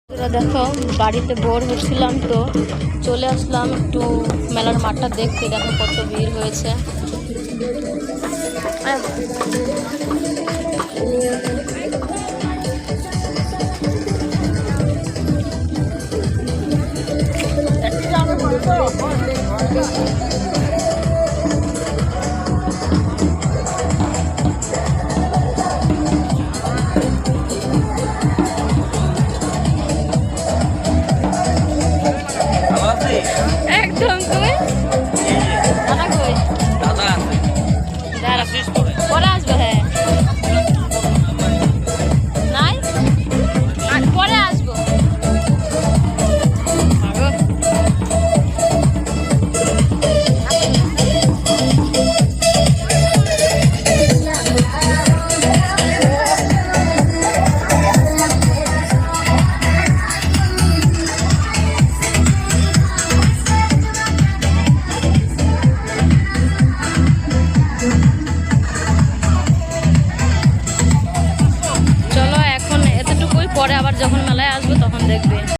দেখো বাড়িতে বোর হচ্ছিলাম তো চলে আসলাম একটু মেলার মাঠটা দেখতে। দেখো কত ভিড় হয়েছে। একদম তুমি দাদা কই? দাদা আছে, দাদা শেষ করে পরে আসবে। হ্যাঁ নাই পরে আসবো। চলো এখন এতটুকুই, পরে আবার যখন মেলায় আসবো তখন দেখবে।